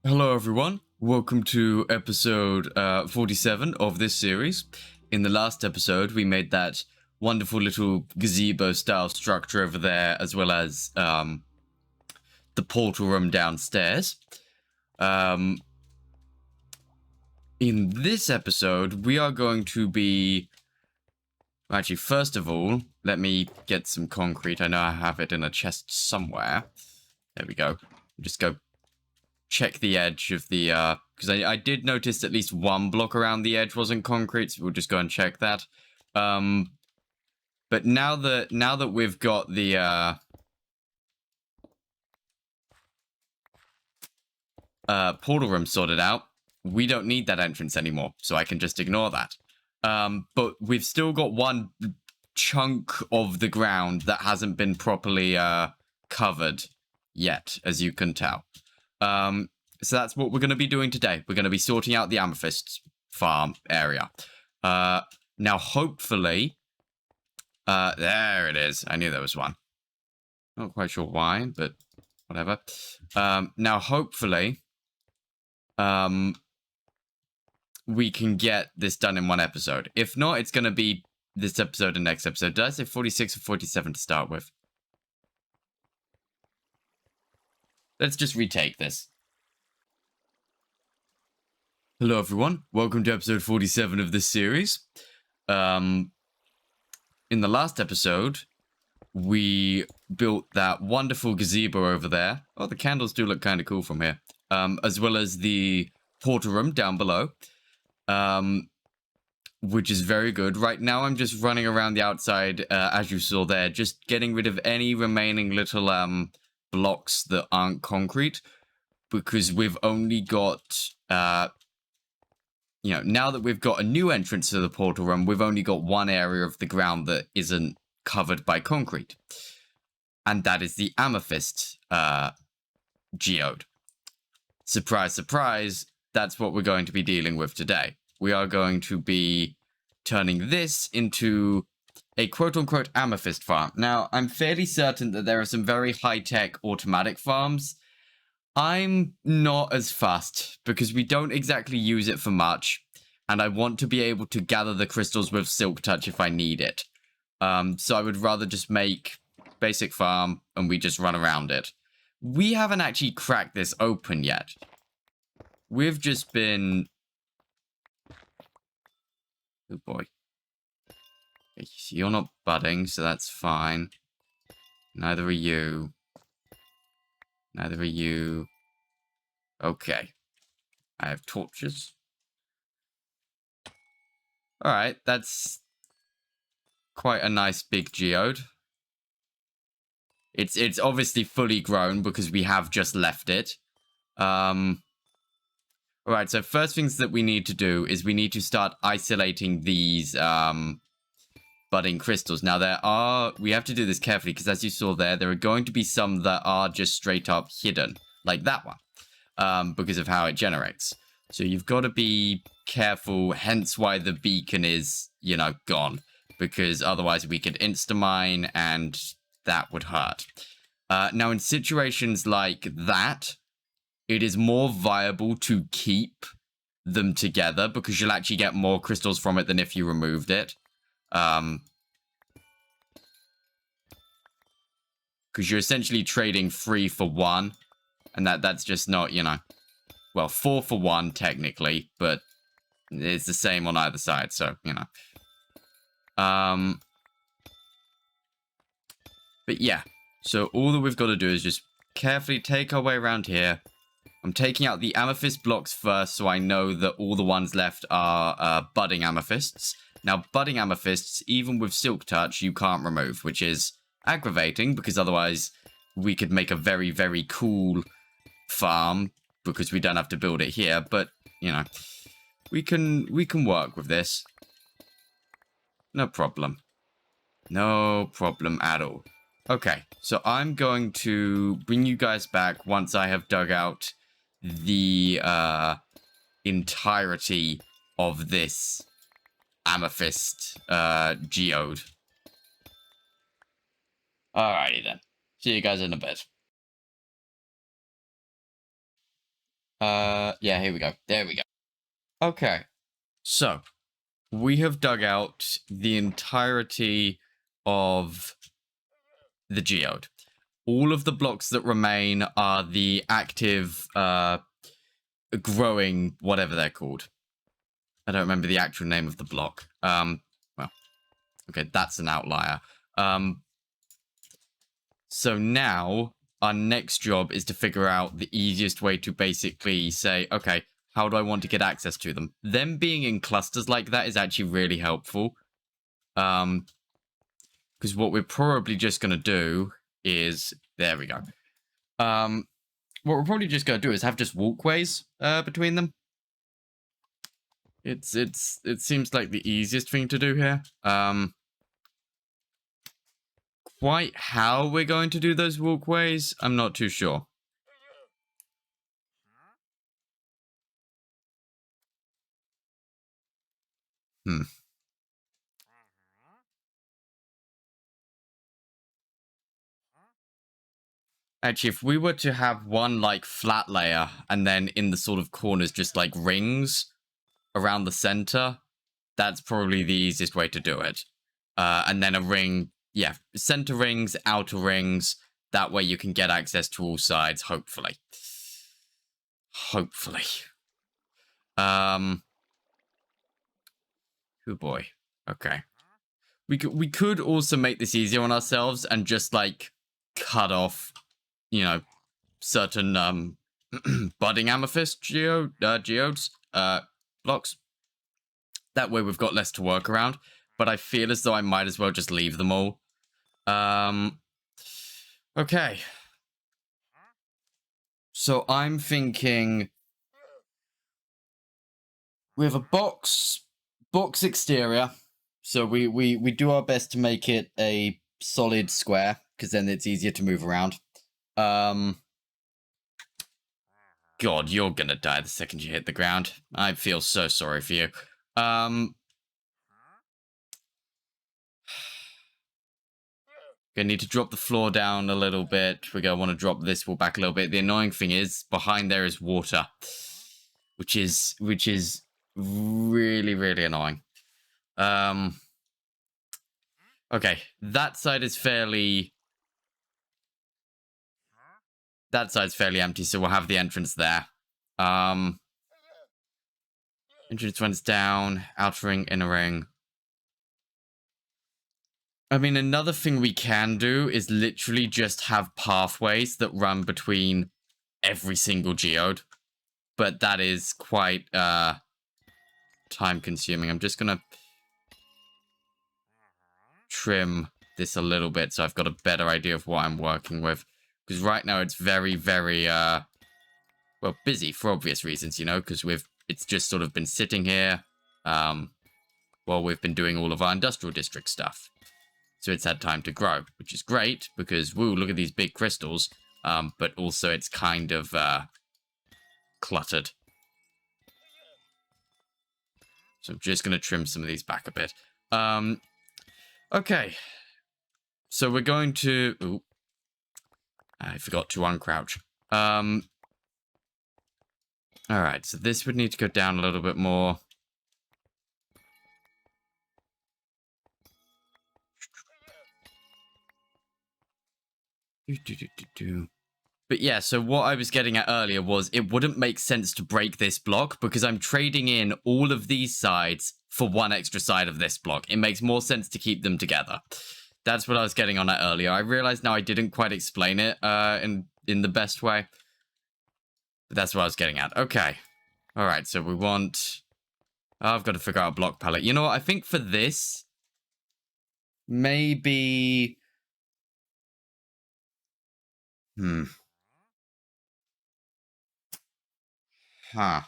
Hello, everyone. Welcome to episode 47 of this series. In the last episode, we made that wonderful little gazebo-style structure over there, as well as the portal room downstairs. In this episode, we are going to be... Actually, first of all, let me get some concrete. I know I have it in a chest somewhere. There we go. Just go check the edge of the because I did notice at least one block around the edge wasn't concrete, so we'll just go and check that. But now that we've got the portal room sorted out, we don't need that entrance anymore, so I can just ignore that. But we've still got one chunk of the ground that hasn't been properly covered yet, as you can tell. So that's what we're going to be doing today. We're going to be sorting out the Amethyst farm area. Now, hopefully... there it is. I knew there was one. Not quite sure why, but whatever. Now, hopefully... we can get this done in one episode. If not, it's going to be this episode and next episode. Did I say 46 or 47 to start with? Let's just retake this. Hello, everyone. Welcome to episode 47 of this series. In the last episode, we built that wonderful gazebo over there. Oh, the candles do look kind of cool from here. As well as the portal room down below, which is very good. Right now, I'm just running around the outside, as you saw there, just getting rid of any remaining little blocks that aren't concrete, because we've only got... now that we've got a new entrance to the portal room, we've only got one area of the ground that isn't covered by concrete. And that is the Amethyst geode. Surprise, surprise, that's what we're going to be dealing with today. We are going to be turning this into a quote-unquote amethyst farm. Now, I'm fairly certain that there are some very high-tech automatic farms. I'm not as fast, because we don't exactly use it for much, and I want to be able to gather the crystals with Silk Touch if I need it. So I would rather just make basic farm, and we just run around it. We haven't actually cracked this open yet. We've just been... Oh boy. Okay, so you're not budding, so that's fine. Neither are you. Neither are you. Okay. I have torches. Alright, that's quite a nice big geode. It's obviously fully grown because we have just left it. Alright, so first things that we need to do is we need to start isolating these budding crystals. Now we have to do this carefully because as you saw there are going to be some that are just straight up hidden, like that one, because of how it generates. So you've got to be careful, hence why the beacon is, gone. Because otherwise we could insta-mine and that would hurt. Now in situations like that, it is more viable to keep them together because you'll actually get more crystals from it than if you removed it. Because you're essentially trading 3 for 1. And that's just not, well, 4 for 1 technically, but it's the same on either side, so, But yeah, so all that we've got to do is just carefully take our way around here. I'm taking out the amethyst blocks first, so I know that all the ones left are budding amethysts. Now, budding amethysts, even with Silk Touch, you can't remove, which is aggravating, because otherwise we could make a very, very cool farm, because we don't have to build it here, but, we can work with this. No problem. No problem at all. Okay, so I'm going to bring you guys back once I have dug out the entirety of this amethyst geode. Alrighty then. See you guys in a bit. Yeah, here we go. There we go. Okay. So, we have dug out the entirety of the geode. All of the blocks that remain are the active, growing, whatever they're called. I don't remember the actual name of the block. Well, okay, that's an outlier. So now our next job is to figure out the easiest way to basically say, okay, how do I want to get access to them? Them being in clusters like that is actually really helpful. Because what we're probably just going to do is, there we go. What we're probably just going to do is have just walkways between them. It seems like the easiest thing to do here. Quite how we're going to do those walkways, I'm not too sure. Actually, if we were to have one, like, flat layer, and then in the sort of corners just, like, rings around the center, that's probably the easiest way to do it. And then a ring, yeah, center rings, outer rings, that way you can get access to all sides, hopefully. Hopefully. Oh boy. Okay. We could also make this easier on ourselves and just, like, cut off, you know, certain budding amethyst geodes blocks. That way we've got less to work around, but I feel as though I might as well just leave them all. Okay, so I'm thinking we have a box exterior, so we do our best to make it a solid square because then it's easier to move around. God, you're gonna die the second you hit the ground. I feel so sorry for you. Gonna need to drop the floor down a little bit. We're gonna want to drop this wall back a little bit. The annoying thing is, behind there is water, which is really, really annoying. Okay, that side is fairly... That side's fairly empty, so we'll have the entrance there. Entrance runs down, outer ring, inner ring. I mean, another thing we can do is literally just have pathways that run between every single geode. But that is quite time-consuming. I'm just going to trim this a little bit so I've got a better idea of what I'm working with. Because right now it's very, very, well, busy for obvious reasons, you know, because it's just sort of been sitting here while we've been doing all of our industrial district stuff. So it's had time to grow, which is great because, woo, look at these big crystals. But also it's kind of cluttered. So I'm just going to trim some of these back a bit. Okay. So we're going to... Ooh. I forgot to uncrouch. Alright, so this would need to go down a little bit more. But yeah, so what I was getting at earlier was it wouldn't make sense to break this block because I'm trading in all of these sides for one extra side of this block. It makes more sense to keep them together. That's what I was getting on at earlier. I realized now I didn't quite explain it in the best way. But that's what I was getting at. Okay. Alright, so we want... Oh, I've got to figure out a block palette. You know what? I think for this... Maybe... Huh.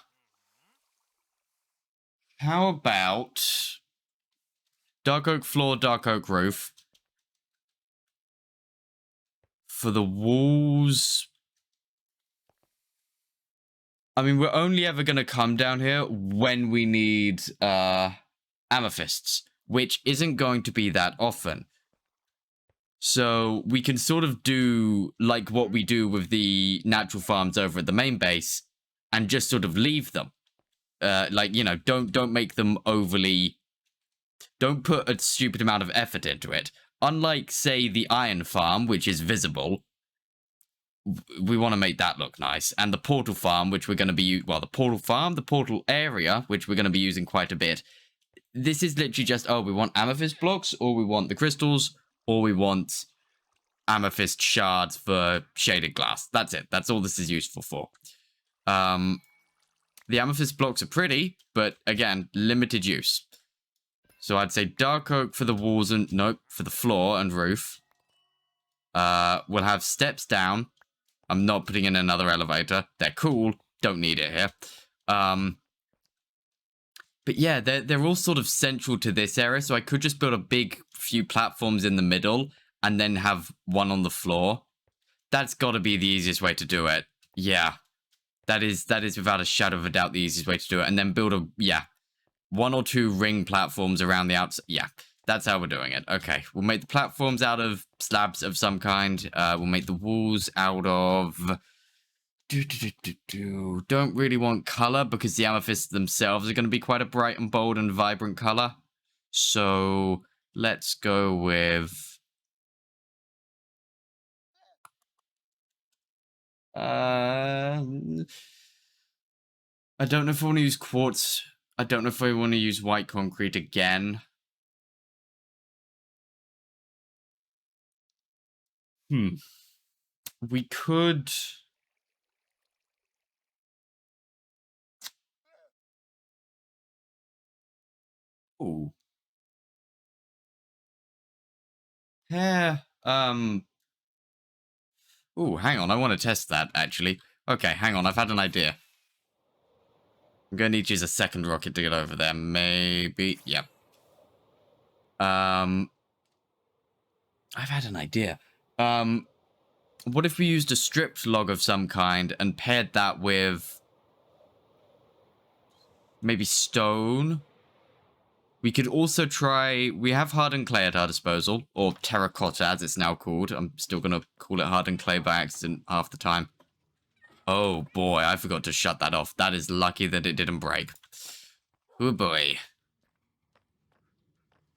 How about... Dark oak floor, dark oak roof. For the walls... I mean, we're only ever going to come down here when we need amethysts, which isn't going to be that often. So we can sort of do like what we do with the natural farms over at the main base and just sort of leave them. Like, you know, don't make them overly... Don't put a stupid amount of effort into it. Unlike, say, the iron farm, which is visible, we want to make that look nice. And the portal farm, which we're going to be... Well, the portal farm, the portal area, which we're going to be using quite a bit. This is literally just, oh, we want amethyst blocks, or we want the crystals, or we want amethyst shards for shaded glass. That's it. That's all this is useful for. The amethyst blocks are pretty, but again, limited use. So I'd say dark oak for the walls and... Nope, for the floor and roof. We'll have steps down. I'm not putting in another elevator. They're cool. Don't need it here. But yeah, they're all sort of central to this area, so I could just build a big few platforms in the middle and then have one on the floor. That's got to be the easiest way to do it. Yeah. That is without a shadow of a doubt the easiest way to do it. And then build one or two ring platforms around the outside. Yeah, that's how we're doing it. Okay, we'll make the platforms out of slabs of some kind. We'll make the walls out of... Don't really want color because the amethysts themselves are going to be quite a bright and bold and vibrant color. So let's go with... I don't know if I want to use quartz. I don't know if I want to use white concrete again. We could... Ooh. Yeah, Ooh, hang on, I want to test that, actually. Okay, hang on, I've had an idea. I'm going to need to use a second rocket to get over there, maybe. Yep. I've had an idea. What if we used a stripped log of some kind and paired that with... maybe stone? We could also try... We have hardened clay at our disposal, or terracotta as it's now called. I'm still going to call it hardened clay by accident half the time. Oh boy, I forgot to shut that off. That is lucky that it didn't break. Oh boy.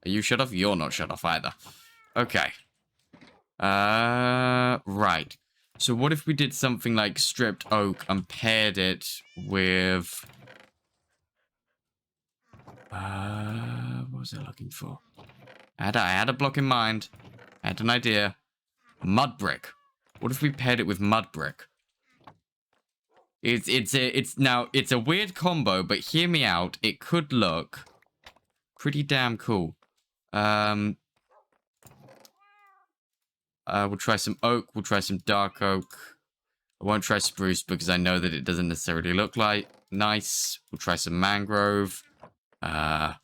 Are you shut off? You're not shut off either. Okay. Right. So what if we did something like stripped oak and paired it with... what was I looking for? I had a block in mind. I had an idea. Mud brick. What if we paired it with mud brick? It's a weird combo, but hear me out. It could look pretty damn cool. We'll try some oak. We'll try some dark oak. I won't try spruce because I know that it doesn't necessarily look like nice. We'll try some mangrove. Try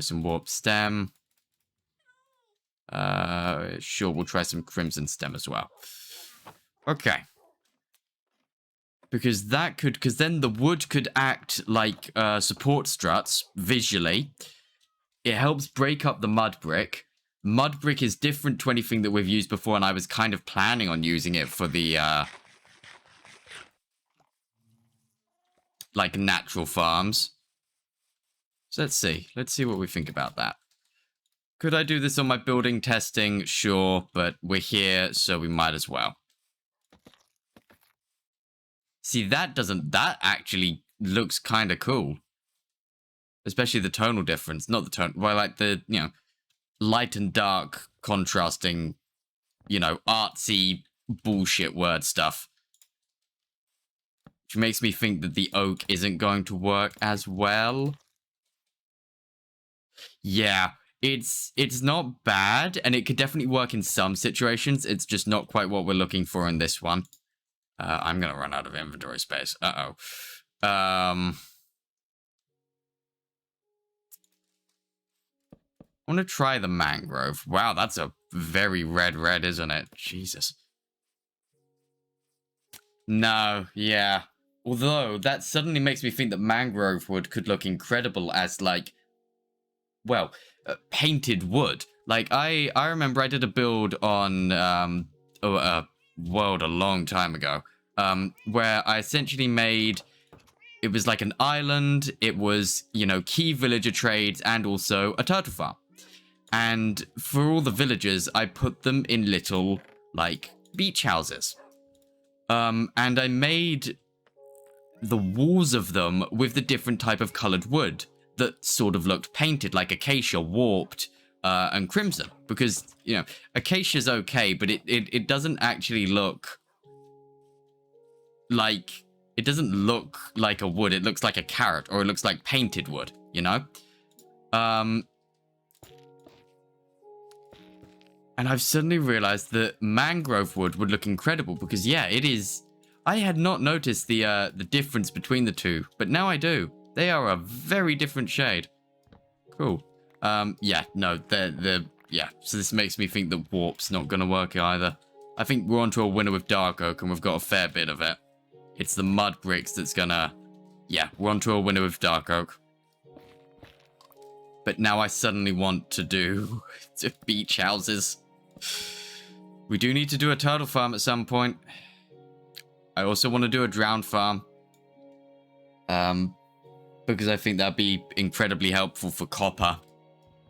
some warp stem. Sure, we'll try some crimson stem as well. Okay. Because then the wood could act like support struts visually. It helps break up the mud brick. Mud brick is different to anything that we've used before, and I was kind of planning on using it for the like natural farms. So let's see what we think about that. Could I do this on my building testing? Sure, but we're here, so we might as well. See, that actually looks kind of cool. Especially the tonal difference. Not the tone, well, like the, you know, light and dark contrasting, you know, artsy bullshit word stuff. Which makes me think that the oak isn't going to work as well. Yeah, it's not bad, and it could definitely work in some situations. It's just not quite what we're looking for in this one. I'm gonna run out of inventory space. Uh-oh. I want to try the mangrove. Wow, that's a very red, isn't it? Jesus. No, yeah. Although, that suddenly makes me think that mangrove wood could look incredible as, like, well, painted wood. Like, I remember I did a build on, World a long time ago, where I essentially made... It was like an island, it was, you know, key villager trades, and also a turtle farm. And for all the villagers, I put them in little, like, beach houses. And I made the walls of them with the different type of colored wood that sort of looked painted, like acacia, warped, and crimson. Because, you know, acacia's okay, but it doesn't actually look like... It doesn't look like a wood, it looks like a carrot, or it looks like painted wood, you know? And I've suddenly realized that mangrove wood would look incredible, because yeah, it is... I had not noticed the difference between the two, but now I do. They are a very different shade. Cool. Yeah, no, yeah, so this makes me think that warp's not gonna work either. I think we're onto a winner with dark oak, and we've got a fair bit of it. It's the mud bricks that's gonna... Yeah, we're onto a winner with dark oak. But now I suddenly want to do beach houses. We do need to do a turtle farm at some point. I also want to do a drowned farm. Because I think that'd be incredibly helpful for copper.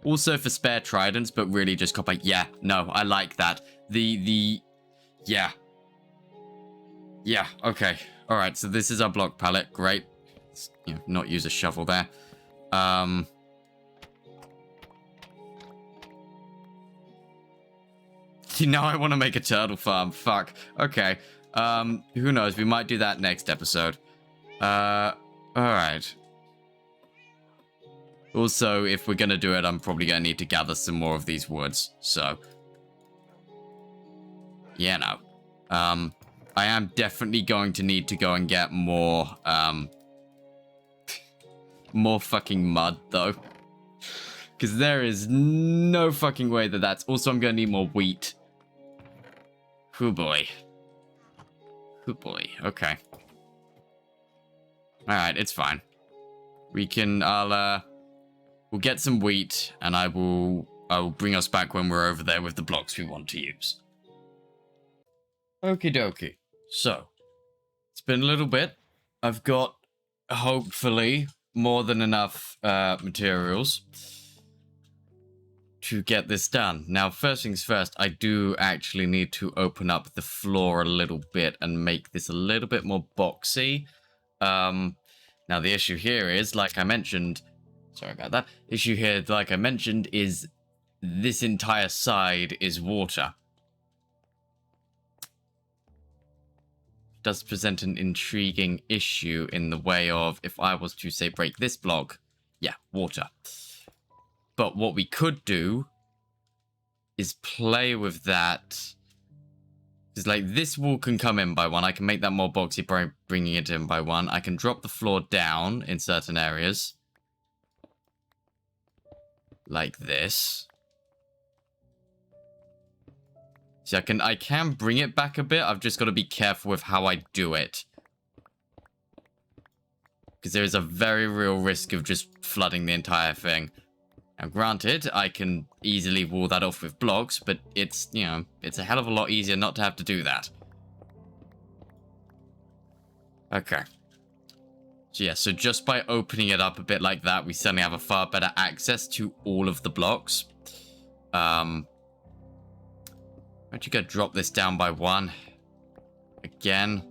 Also for spare tridents, but really just copper. Yeah, no, I like that. Yeah. Yeah, okay. Alright, so this is our block palette. Great. Let's, you know, not use a shovel there. Now I want to make a turtle farm. Fuck. Okay. Who knows? We might do that next episode. Alright. Also, if we're gonna do it, I'm probably gonna need to gather some more of these woods. So. Yeah, no. I am definitely going to need to go and get more, more fucking mud, though. Because there is no fucking way that that's... Also, I'm going to need more wheat. Oh, boy. Oh, boy. Okay. Alright, it's fine. We can, we'll get some wheat, and I will bring us back when we're over there with the blocks we want to use. Okie dokie. So, it's been a little bit. I've got, hopefully, more than enough materials to get this done. Now, first things first, I do actually need to open up the floor a little bit and make this a little bit more boxy. Now, the issue here is, like I mentioned... Sorry about that. Issue here, like I mentioned, is this entire side is water. Does present an intriguing issue in the way of, if I was to, say, break this block, yeah, water. But what we could do is play with that. Because, like, this wall can come in by one. I can make that more boxy by bringing it in by one. I can drop the floor down in certain areas. Like this. See, I can bring it back a bit. I've just got to be careful with how I do it. Because there is a very real risk of just flooding the entire thing. Now, granted, I can easily wall that off with blocks, but it's, you know, it's a hell of a lot easier not to have to do that. Okay. So yeah, so just by opening it up a bit like that, we suddenly have a far better access to all of the blocks. Aren't you gonna drop this down by one? Again.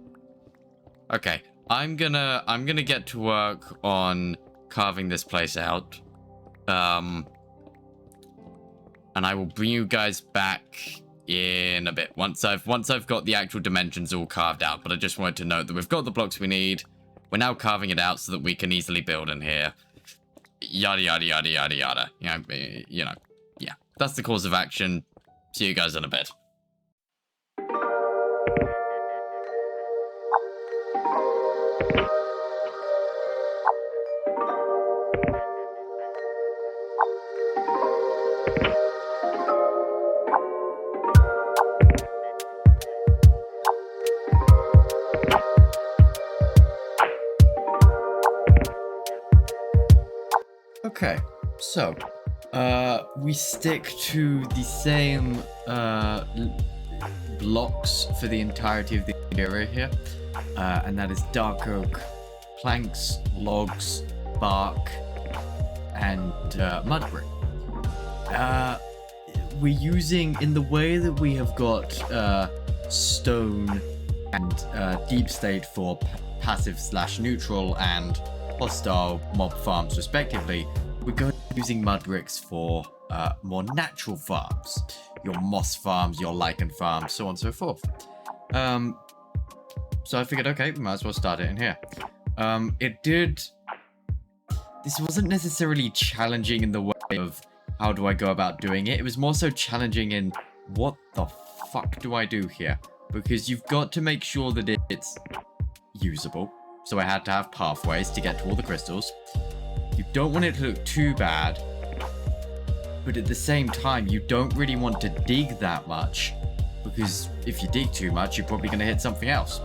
Okay. I'm gonna get to work on carving this place out. And I will bring you guys back in a bit once I've got the actual dimensions all carved out. But I just wanted to note that we've got the blocks we need. We're now carving it out so that we can easily build in here. Yada yada yada yada yada. You know, yeah. That's the course of action. See you guys in a bit. Okay, so, we stick to the same, blocks for the entirety of the area here, and that is dark oak, planks, logs, bark, and mud brick. We're using, in the way that we have got stone and deep state for passive / neutral and hostile mob farms respectively, we're going to be using mud bricks for more natural farms, your moss farms, your lichen farms, so on and so forth. So I figured, okay, we might as well start it in here. This wasn't necessarily challenging in the way of how do I go about doing it. It was more so challenging in what the fuck do I do here? Because you've got to make sure that it's usable. So I had to have pathways to get to all the crystals. You don't want it to look too bad, but at the same time, you don't really want to dig that much, because if you dig too much, you're probably going to hit something else.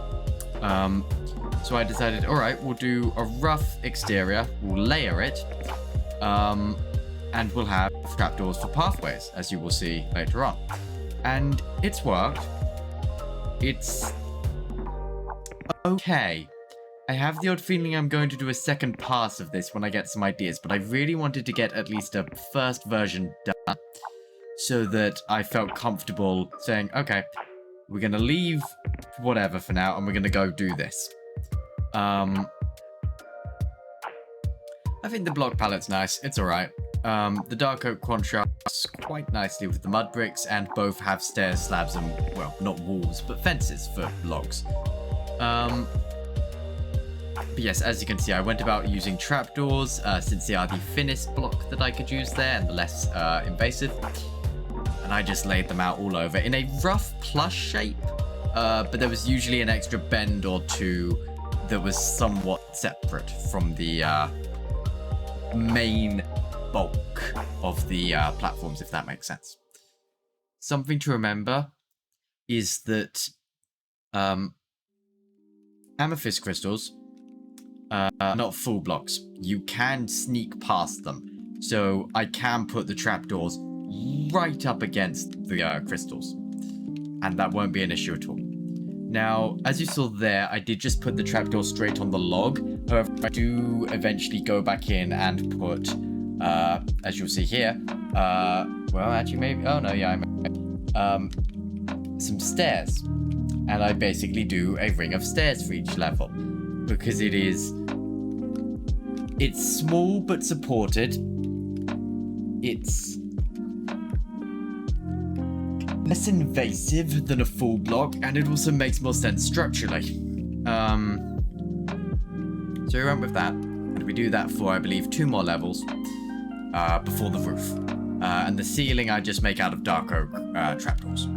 So I decided, alright, we'll do a rough exterior, we'll layer it, and we'll have trapdoors for pathways, as you will see later on. And it's worked. It's okay. I have the odd feeling I'm going to do a second pass of this when I get some ideas, but I really wanted to get at least a first version done so that I felt comfortable saying, okay, we're going to leave whatever for now and we're going to go do this. I think the block palette's nice. It's alright. The dark oak contrasts quite nicely with the mud bricks, and both have stairs, slabs, and, well, not walls, but fences for logs. But yes, as you can see, I went about using trapdoors, since they are the thinnest block that I could use there, and the less invasive. And I just laid them out all over in a rough plush shape, but there was usually an extra bend or two that was somewhat separate from the main bulk of the platforms, if that makes sense. Something to remember is that amethyst crystals are not full blocks. You can sneak past them, so I can put the trapdoors right up against the crystals, and that won't be an issue at all. Now, as you saw there, I did just put the trapdoor straight on the log. However, I do eventually go back in and put, as you'll see here, well, actually, maybe, oh no, yeah, some stairs. And I basically do a ring of stairs for each level, because it's small but supported. It's less invasive than a full block, and it also makes more sense structurally. So we went with that, and we do that for, I believe, 2 more levels before the roof. And the ceiling I just make out of dark oak trapdoors.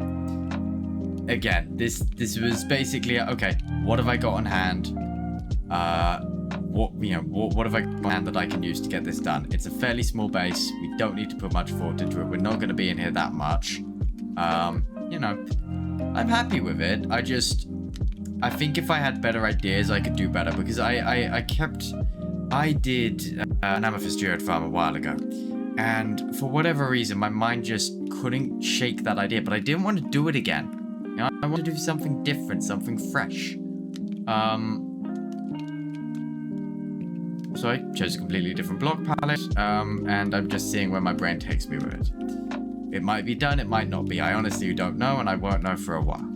Again, this was basically, okay, what have I got on hand? What have I got on hand that I can use to get this done? It's a fairly small base. We don't need to put much thought into it. We're not going to be in here that much. I'm happy with it. I think if I had better ideas, I could do better, because I did an Amethyst geode farm a while ago, and for whatever reason, my mind just couldn't shake that idea, but I didn't want to do it again. I want to do something different, something fresh. So I chose a completely different block palette, and I'm just seeing where my brain takes me with it. It might be done, it might not be. I honestly don't know, and I won't know for a while.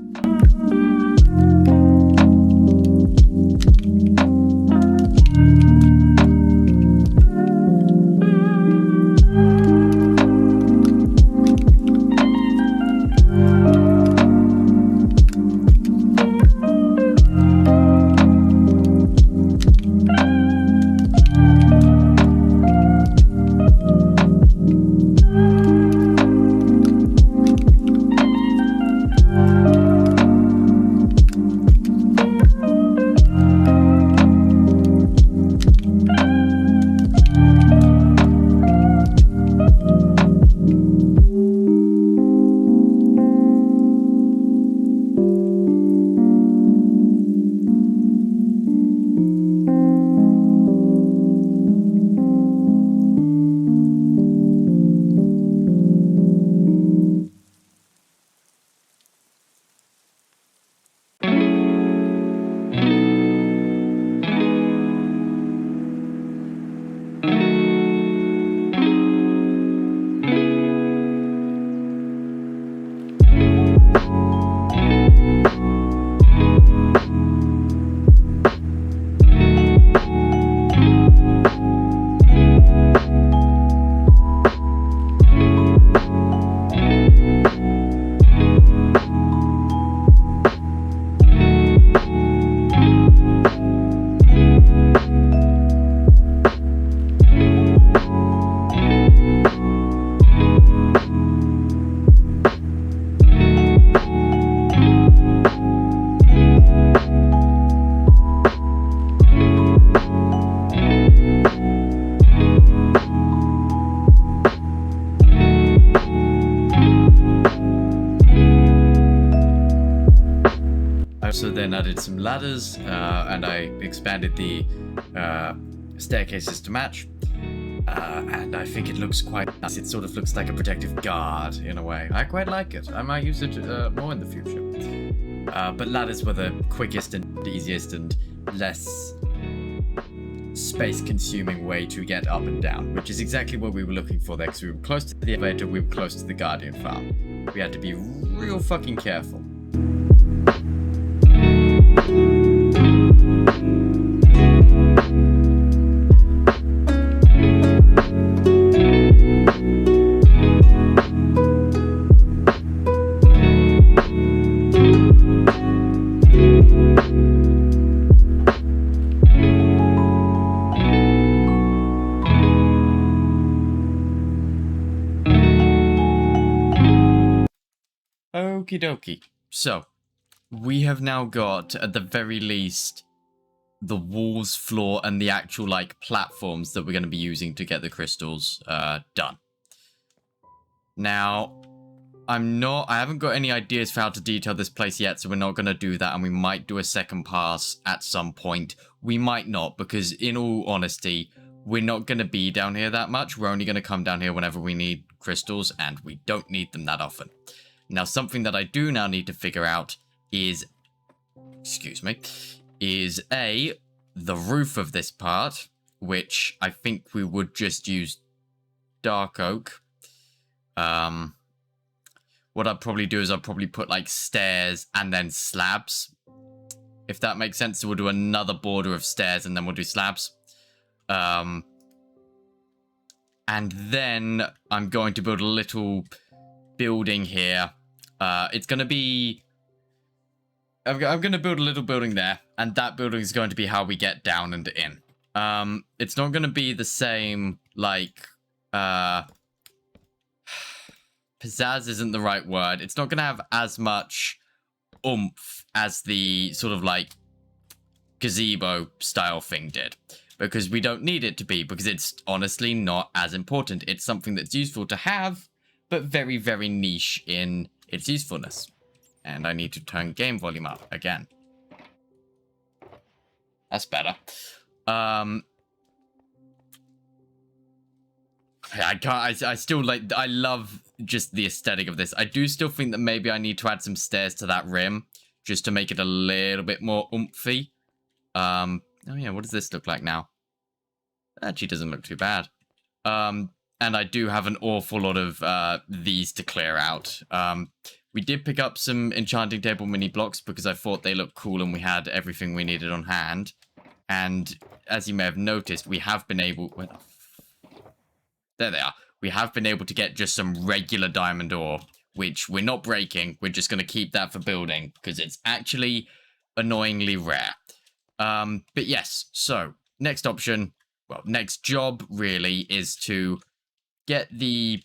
and added some ladders, and I expanded the staircases to match. And I think it looks quite nice. It sort of looks like a protective guard in a way. I quite like it. I might use it more in the future. But ladders were the quickest and easiest and less space-consuming way to get up and down, which is exactly what we were looking for there, because we were close to the elevator, we were close to the Guardian farm. We had to be real fucking careful. Okie dokie. So, we have now got, at the very least, the walls, floor, and the actual, like, platforms that we're going to be using to get the crystals done. Now, I haven't got any ideas for how to detail this place yet, so we're not going to do that, and we might do a second pass at some point. We might not, because in all honesty, we're not going to be down here that much. We're only going to come down here whenever we need crystals, and we don't need them that often. Now, something that I do now need to figure out is, A, the roof of this part, which I think we would just use dark oak. What I'd probably do is I'd probably put, like, stairs and then slabs, if that makes sense. So we'll do another border of stairs and then we'll do slabs. And then I'm going to build a little building here. It's going to be... I'm going to build a little building there, and that building is going to be how we get down and in. It's not going to be the same, like, pizzazz isn't the right word. It's not going to have as much oomph as the sort of, like, gazebo style thing did. Because we don't need it to be, because it's honestly not as important. It's something that's useful to have, but very, very niche in its usefulness. And I need to turn game volume up again. That's better. I still like, I love just the aesthetic of this. I do still think that maybe I need to add some stairs to that rim, just to make it a little bit more oomphy. Oh yeah, what does this look like now? Actually doesn't look too bad. And I do have an awful lot of these to clear out. We did pick up some enchanting table mini blocks because I thought they looked cool and we had everything we needed on hand. And as you may have noticed, we have been able... There they are. We have been able to get just some regular diamond ore, which we're not breaking. We're just going to keep that for building because it's actually annoyingly rare. But yes, so next option, well, next job really is to get the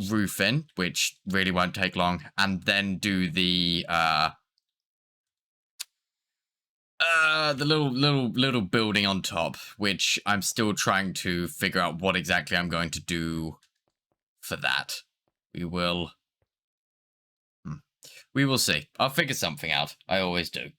roof in, which really won't take long, and then do the little building on top, which I'm still trying to figure out what exactly I'm going to do for that. We will see. I'll figure something out. I always do.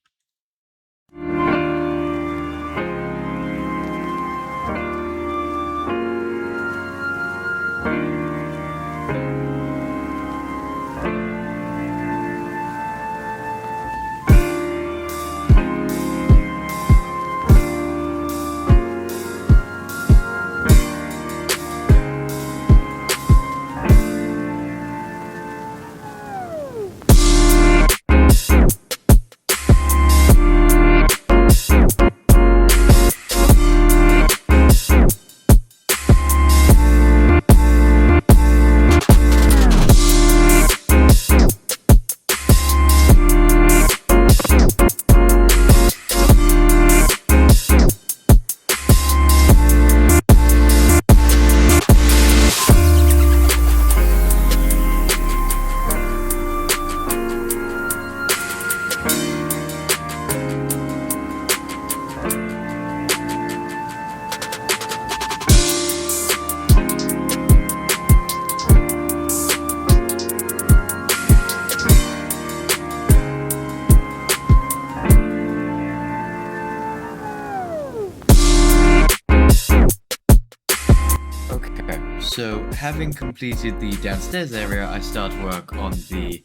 So, having completed the downstairs area, I start work on the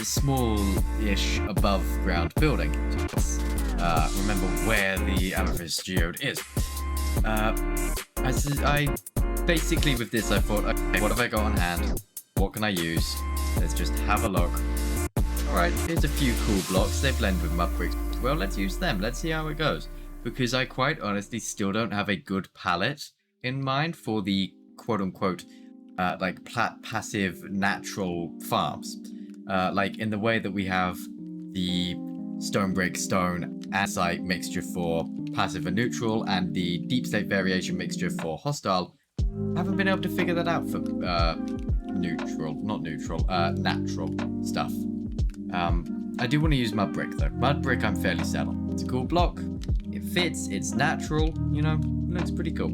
small-ish above-ground building. Remember where the Amethyst geode is. I basically with this I thought, okay, what have I got on hand? What can I use? Let's just have a look. Alright, here's a few cool blocks. They blend with mud bricks. Well, let's use them. Let's see how it goes. Because I quite honestly still don't have a good palette in mind for the quote-unquote like passive natural farms. Like in the way that we have the stone brick stone andesite mixture for passive and neutral, and the deep state variation mixture for hostile. I haven't been able to figure that out for natural stuff. I do want to use mud brick though. Mud brick I'm fairly set on. It's a cool block. It fits. It's natural. You know, it looks pretty cool.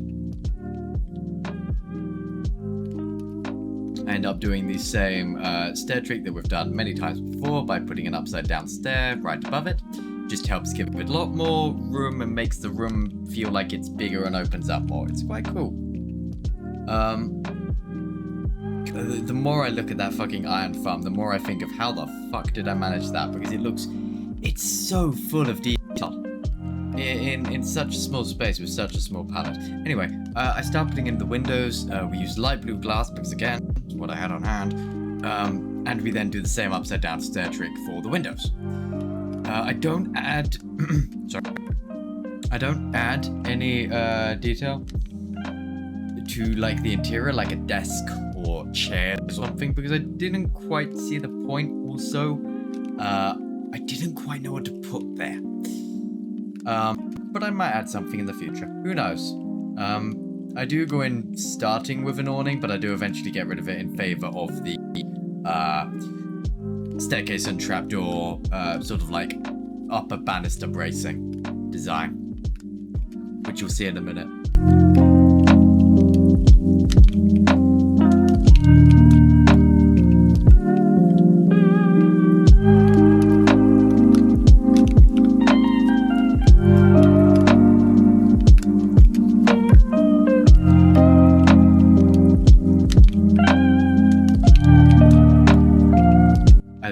I end up doing the same stair trick that we've done many times before by putting an upside down stair right above it. Just helps give it a lot more room and makes the room feel like it's bigger and opens up more. It's quite cool. The more I look at that fucking iron farm, the more I think of how the fuck did I manage that, because it's so full of detail in such a small space with such a small palette. Anyway, I start putting in the windows. We use light blue glass because again, it's what I had on hand. And we then do the same upside down stair trick for the windows. I don't add any detail to like the interior, like a desk or chair or something, because I didn't quite see the point. Also, I didn't quite know what to put there. But I might add something in the future. Who knows? I do go in starting with an awning, but I do eventually get rid of it in favor of the staircase and trapdoor, sort of like upper banister bracing design, which you'll see in a minute.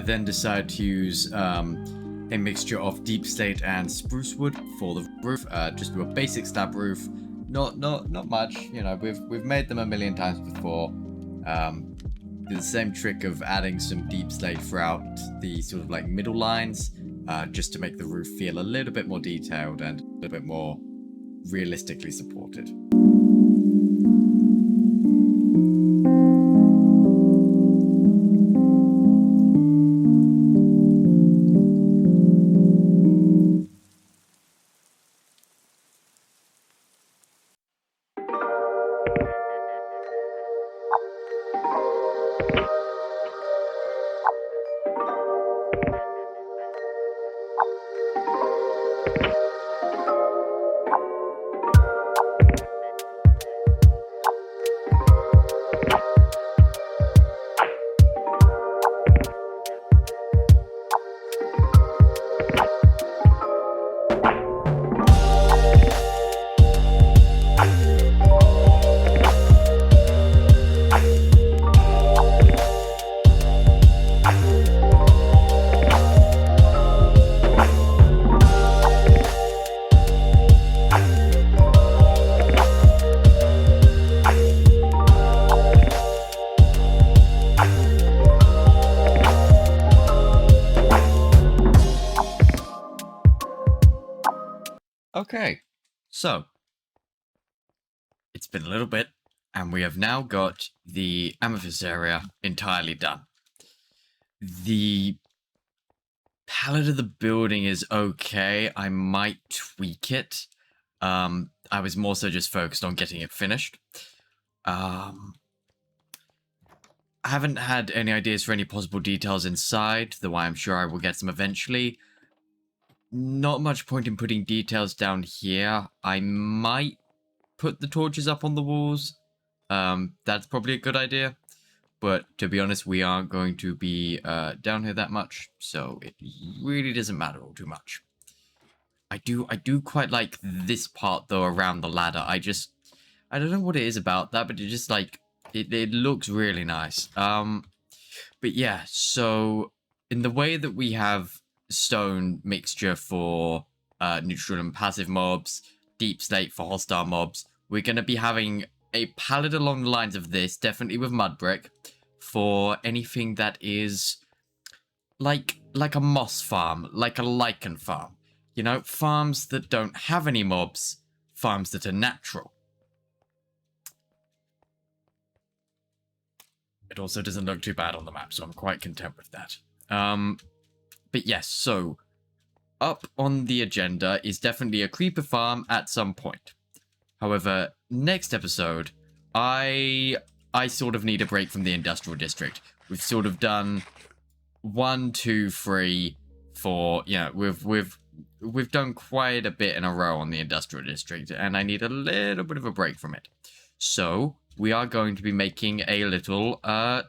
Then decide to use a mixture of deep slate and spruce wood for the roof. Just do a basic slab roof, not much. You know, we've made them a million times before. Do the same trick of adding some deep slate throughout the sort of like middle lines, just to make the roof feel a little bit more detailed and a little bit more realistically supported. Okay, so it's been a little bit, and we have now got the Amethyst area entirely done. The palette of the building is okay. I might tweak it. I was more so just focused on getting it finished. I haven't had any ideas for any possible details inside, though I'm sure I will get some eventually. Not much point in putting details down here. I might put the torches up on the walls. That's probably a good idea. But to be honest, we aren't going to be down here that much, so it really doesn't matter all too much. I do quite like this part though around the ladder. I don't know what it is about that, but it just like It looks really nice. But yeah, so in the way that we have stone mixture for neutral and passive mobs, deep slate for hostile mobs, we're going to be having a palette along the lines of this, definitely with mud brick, for anything that is like a moss farm, like a lichen farm. You know, farms that don't have any mobs, farms that are natural. It also doesn't look too bad on the map, so I'm quite content with that. But yes, so up on the agenda is definitely a creeper farm at some point. However, next episode, I sort of need a break from the industrial district. We've sort of done 1, 2, 3, 4. You know, we've done quite a bit in a row on the industrial district, and I need a little bit of a break from it. So we are going to be making a little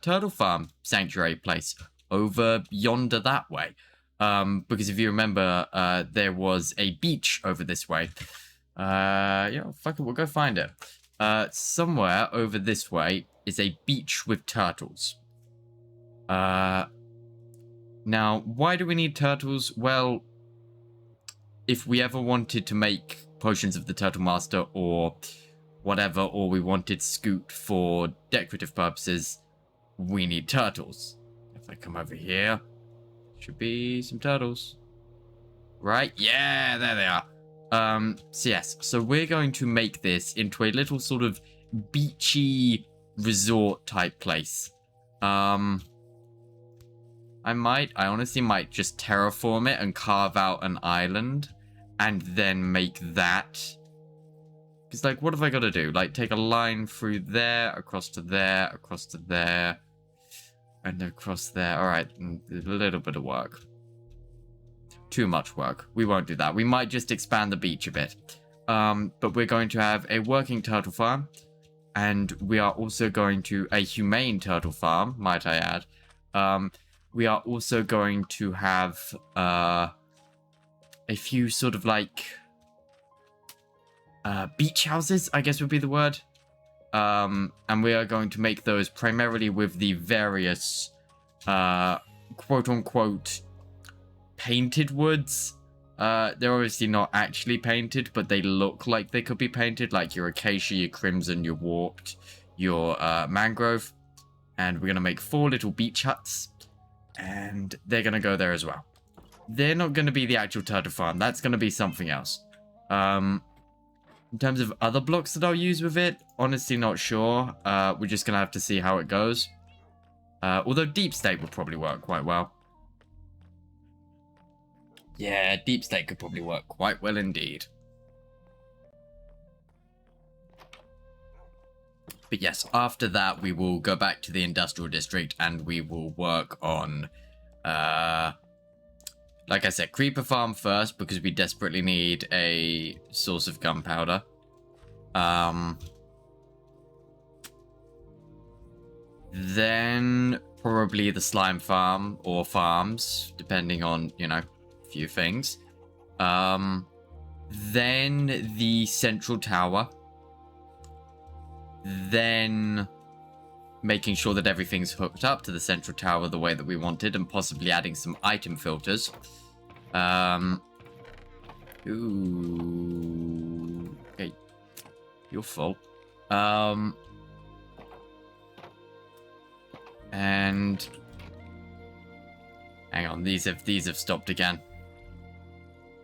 turtle farm sanctuary place over yonder that way. Because if you remember, there was a beach over this way. Fuck it, we'll go find it. Somewhere over this way is a beach with turtles. Now, why do we need turtles? Well, if we ever wanted to make potions of the Turtle Master or whatever, or we wanted Scoot for decorative purposes, we need turtles. If I come over here, should be some turtles. Right? Yeah, there they are. So yes, so we're going to make this into a little sort of beachy resort type place. I honestly might just terraform it and carve out an island and then make that. Because, like, what have I got to do? Like, take a line through there, across to there, and across there. All right, a little bit of work. Too much work. We won't do that. We might just expand the beach a bit. But we're going to have a working turtle farm, and we are also going to a humane turtle farm, might I add. We are also going to have a few sort of like beach houses, I guess would be the word. And we are going to make those primarily with the various quote-unquote painted woods. They're obviously not actually painted, but they look like they could be painted, like your acacia, your crimson, your warped, your mangrove. And we're going to make 4 little beach huts. And they're going to go there as well. They're not going to be the actual turtle farm. That's going to be something else. In terms of other blocks that I'll use with it, honestly not sure. We're just going to have to see how it goes. Although deep state would probably work quite well. Yeah, deep state could probably work quite well indeed. But yes, after that, we will go back to the industrial district and we will work on, like I said, creeper farm first because we desperately need a source of gunpowder. Then probably the slime farm or farms, depending on, you know, a few things. Then the central tower. Then making sure that everything's hooked up to the central tower the way that we wanted and possibly adding some item filters. Ooh. Okay. Your fault. And hang on, these have stopped again.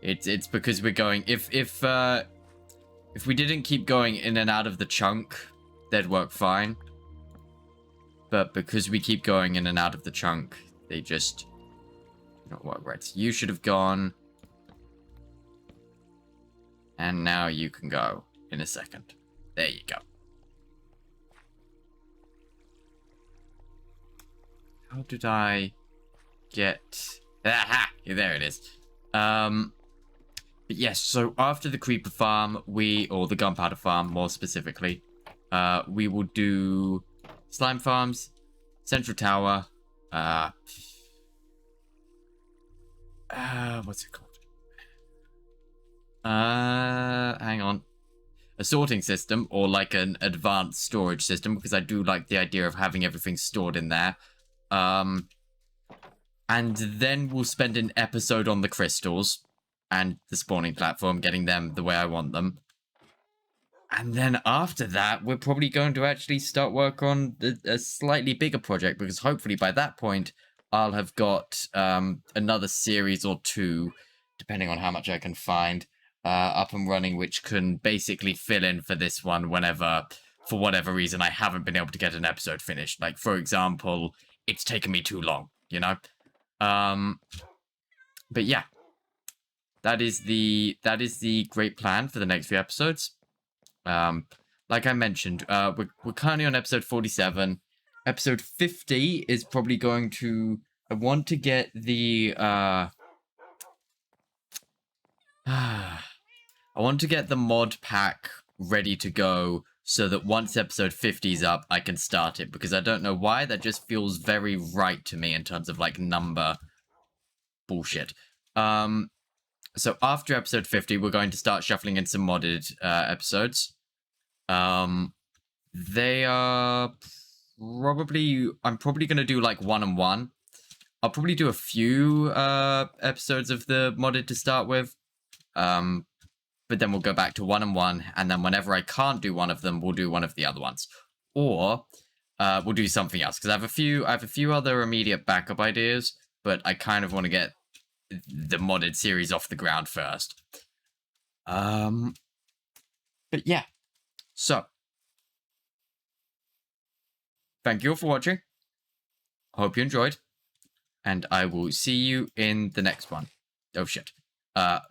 It's because we're going if we didn't keep going in and out of the chunk, they'd work fine. But because we keep going in and out of the chunk, they just do not work right. So you should have gone. And now you can go in a second. There you go. How did I get... Aha! There it is. But yes, so after the creeper farm, or the gunpowder farm more specifically, we will do slime farms, central tower, what's it called? Hang on. a sorting system or like an advanced storage system, because I do like the idea of having everything stored in there. And then we'll spend an episode on the crystals and the spawning platform, getting them the way I want them. And then after that, we're probably going to actually start work on a slightly bigger project, because hopefully by that point, I'll have got another series or two, depending on how much I can find, up and running, which can basically fill in for this one whenever, for whatever reason, I haven't been able to get an episode finished. Like, for example, it's taken me too long, you know? But yeah, that is the great plan for the next few episodes. Like I mentioned, we're currently on episode 47. Episode 50 is probably going to... I want to get the... I want to get the mod pack ready to go so that once episode 50 is up, I can start it. Because I don't know why, that just feels very right to me in terms of, like, number bullshit. So after episode 50, we're going to start shuffling in some modded episodes. They are probably... I'm probably going to do, like, 1-on-1. I'll probably do a few episodes of the modded to start with. But then we'll go back to 1-on-1, and then whenever I can't do one of them, we'll do one of the other ones. Or we'll do something else, because I have a few other immediate backup ideas, but I kind of want to get the modded series off the ground first. But yeah. So, thank you all for watching. Hope you enjoyed. And I will see you in the next one. Oh shit. Bye.